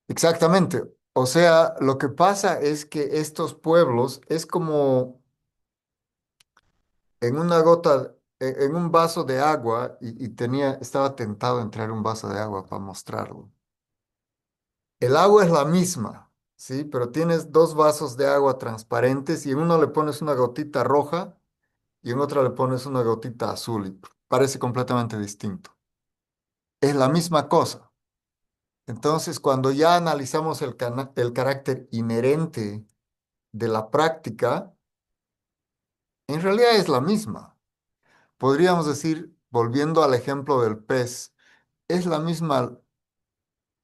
Exactamente. O sea, lo que pasa es que estos pueblos es como en una gota, en un vaso de agua, y estaba tentado a entrar un vaso de agua para mostrarlo. El agua es la misma, ¿sí? Pero tienes dos vasos de agua transparentes y en uno le pones una gotita roja y en otro le pones una gotita azul y parece completamente distinto. Es la misma cosa. Entonces, cuando ya analizamos el carácter inherente de la práctica, en realidad es la misma. Podríamos decir, volviendo al ejemplo del pez, es la misma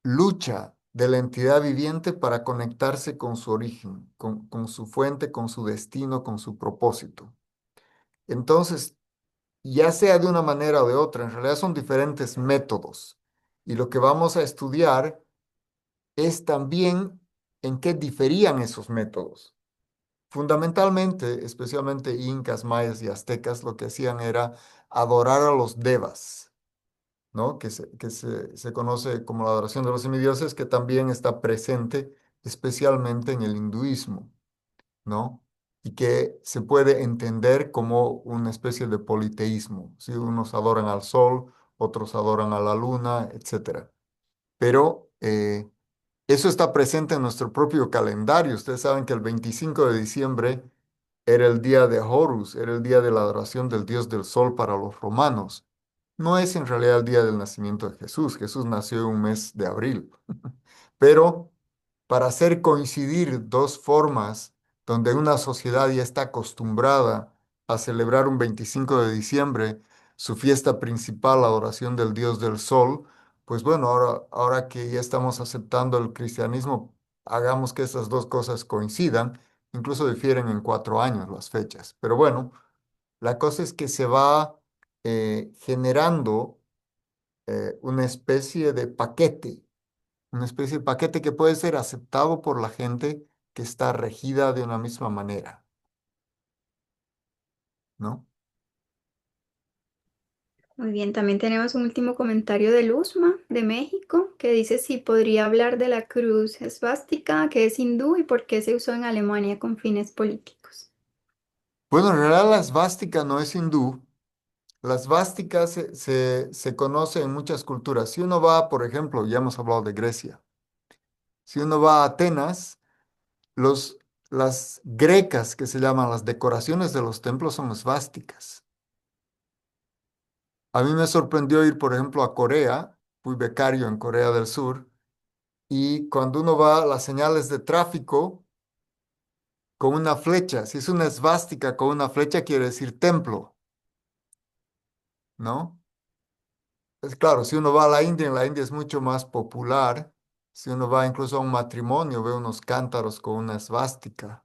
lucha de la entidad viviente para conectarse con su origen, con su fuente, con su destino, con su propósito. Entonces, ya sea de una manera o de otra, en realidad son diferentes métodos. Y lo que vamos a estudiar es también en qué diferían esos métodos. Fundamentalmente, especialmente incas, mayas y aztecas, lo que hacían era adorar a los devas, ¿no? Se conoce como la adoración de los semidioses, que también está presente especialmente en el hinduismo, ¿no? Y que se puede entender como una especie de politeísmo, ¿sí? Unos adoran al sol, otros adoran a la luna, etcétera. Pero eso está presente en nuestro propio calendario. Ustedes saben que el 25 de diciembre era el día de Horus, era el día de la adoración del dios del sol para los romanos. No es en realidad el día del nacimiento de Jesús. Jesús nació en un mes de abril. Pero para hacer coincidir dos formas donde una sociedad ya está acostumbrada a celebrar un 25 de diciembre, su fiesta principal, la adoración del dios del sol, pues bueno, ahora que ya estamos aceptando el cristianismo, hagamos que esas dos cosas coincidan. Incluso difieren en 4 años las fechas. Pero bueno, la cosa es que se va generando una especie de paquete que puede ser aceptado por la gente que está regida de una misma manera, ¿no? Muy bien, también tenemos un último comentario de Luzma, de México, que dice si podría hablar de la cruz esvástica, que es hindú y por qué se usó en Alemania con fines políticos. Bueno, en realidad la esvástica no es hindú. La esvástica se conoce en muchas culturas. Si uno va, por ejemplo, ya hemos hablado de Grecia, si uno va a Atenas, los, las grecas, que se llaman las decoraciones de los templos, son esvásticas. A mí me sorprendió ir, por ejemplo, a Corea, fui becario en Corea del Sur, y cuando uno va a las señales de tráfico, con una flecha. Si es una esvástica con una flecha, quiere decir templo, ¿no? Es claro, si uno va a la India, en la India es mucho más popular. Si uno va incluso a un matrimonio, ve unos cántaros con una esvástica.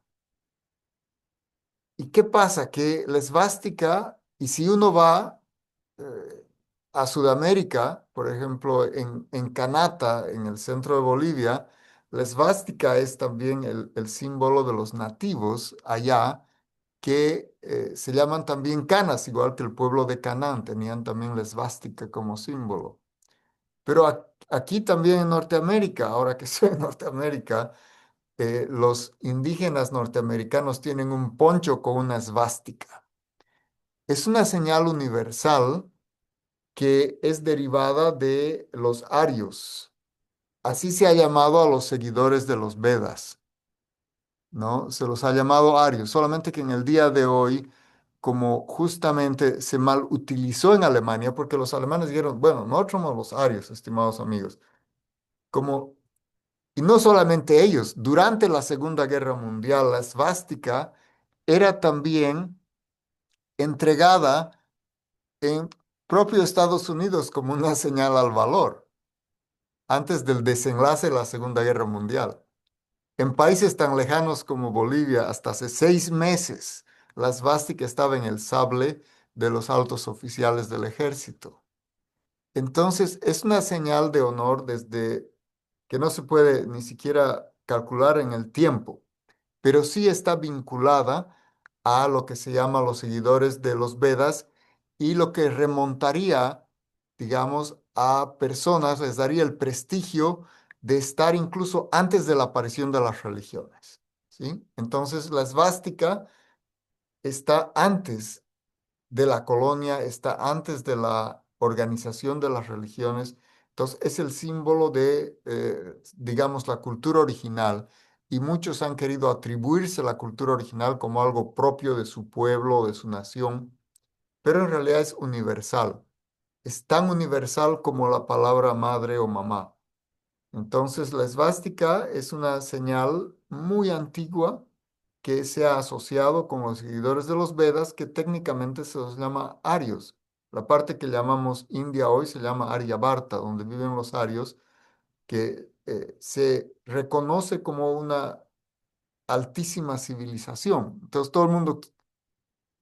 ¿Y qué pasa? Que la esvástica, y si uno va eh, a Sudamérica, por ejemplo, en Canata, en el centro de Bolivia, la esvástica es también el símbolo de los nativos allá, que se llaman también canas, igual que el pueblo de Canaán, tenían también la esvástica como símbolo. Pero aquí también en Norteamérica, ahora que soy en Norteamérica, los indígenas norteamericanos tienen un poncho con una esvástica. Es una señal universal que es derivada de los arios. Así se ha llamado a los seguidores de los Vedas, ¿no? Se los ha llamado arios, solamente que en el día de hoy, como justamente se mal utilizó en Alemania, porque los alemanes dijeron, bueno, nosotros somos los arios, estimados amigos, como, y no solamente ellos, durante la Segunda Guerra Mundial, la esvástica era también entregada en propio Estados Unidos como una señal al valor, antes del desenlace de la Segunda Guerra Mundial. En países tan lejanos como Bolivia, hasta hace 6 meses, la esvástica estaba en el sable de los altos oficiales del ejército. Entonces, es una señal de honor desde que no se puede ni siquiera calcular en el tiempo, pero sí está vinculada a lo que se llama los seguidores de los Vedas y lo que remontaría, digamos, a personas, les daría el prestigio de estar incluso antes de la aparición de las religiones, ¿sí? Entonces, la esvástica está antes de la colonia, está antes de la organización de las religiones. Entonces, es el símbolo de, digamos, la cultura original. Y muchos han querido atribuirse la cultura original como algo propio de su pueblo, de su nación, pero en realidad es universal. Es tan universal como la palabra madre o mamá. Entonces, la esvástica es una señal muy antigua que se ha asociado con los seguidores de los Vedas, que técnicamente se los llama arios. La parte que llamamos India hoy se llama Aryabharta, donde viven los arios, que se reconoce como una altísima civilización. Entonces, todo el mundo,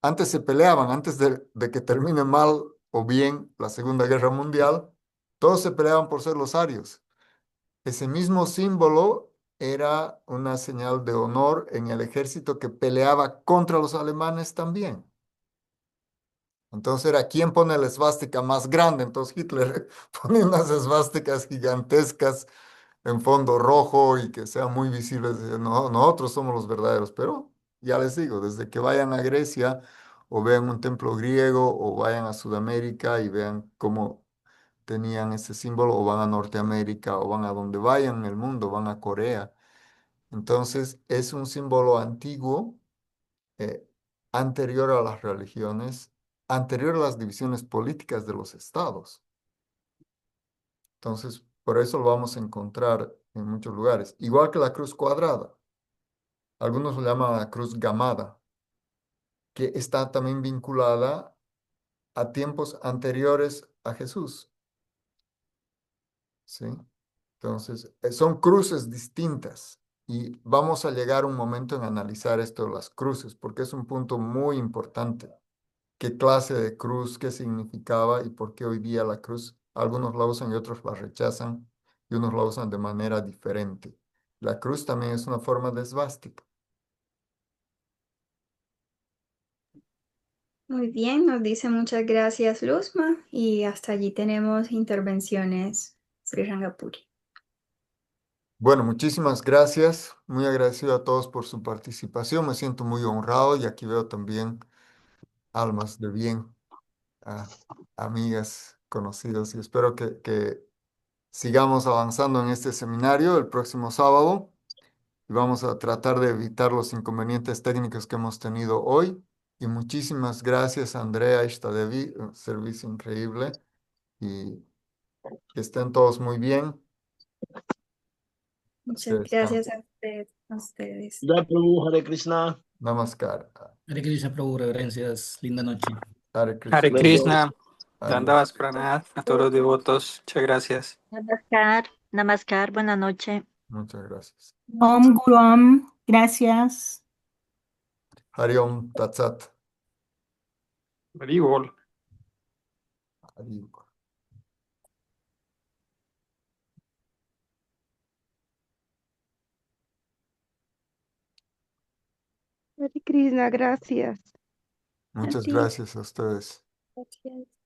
antes se peleaban, antes de que termine mal o bien la Segunda Guerra Mundial, todos se peleaban por ser los arios. Ese mismo símbolo era una señal de honor en el ejército que peleaba contra los alemanes también. Entonces era quién pone la esvástica más grande. Entonces Hitler pone unas esvásticas gigantescas en fondo rojo y que sean muy visibles. Dice, no, nosotros somos los verdaderos. Pero ya les digo, desde que vayan a Grecia o vean un templo griego o vayan a Sudamérica y vean cómo tenían ese símbolo, o van a Norteamérica, o van a donde vayan en el mundo, van a Corea. Entonces, es un símbolo antiguo, eh, anterior a las religiones, anterior a las divisiones políticas de los estados. Entonces, por eso lo vamos a encontrar en muchos lugares. Igual que la cruz cuadrada. Algunos lo llaman la cruz gamada, que está también vinculada a tiempos anteriores a Jesús. ¿Sí? Entonces, son cruces distintas y vamos a llegar a un momento en analizar esto de las cruces, porque es un punto muy importante. ¿Qué clase de cruz, qué significaba y por qué hoy día la cruz? Algunos la usan y otros la rechazan y unos la usan de manera diferente. La cruz también es una forma de esvástica. Muy bien, nos dice muchas gracias, Luzma, y hasta allí tenemos intervenciones Sri Rangapuri. Bueno, muchísimas gracias. Muy agradecido a todos por su participación. Me siento muy honrado y aquí veo también almas de bien, a amigas, conocidos, y espero que sigamos avanzando en este seminario el próximo sábado y vamos a tratar de evitar los inconvenientes técnicos que hemos tenido hoy. Y muchísimas gracias, Andrea Ishtadevi, un servicio increíble y que estén todos muy bien. Muchas Ustedes también. gracias a ustedes. A ustedes. Ya, Prabhu, Hare Krishna. Namaskar. Hare Krishna, Prabhu, reverencias. Linda noche. Hare Hare Krishna. Gracias. Krishna, Hare. Dandavas Pranad a todos los devotos. Muchas gracias. Namaskar, namaskar, buena noche. Muchas gracias. Om Guruam, gracias. Hari Om Tat Sat. Very well. Hari. Hare Krishna, gracias. Muchas ti. gracias a ustedes. Gracias.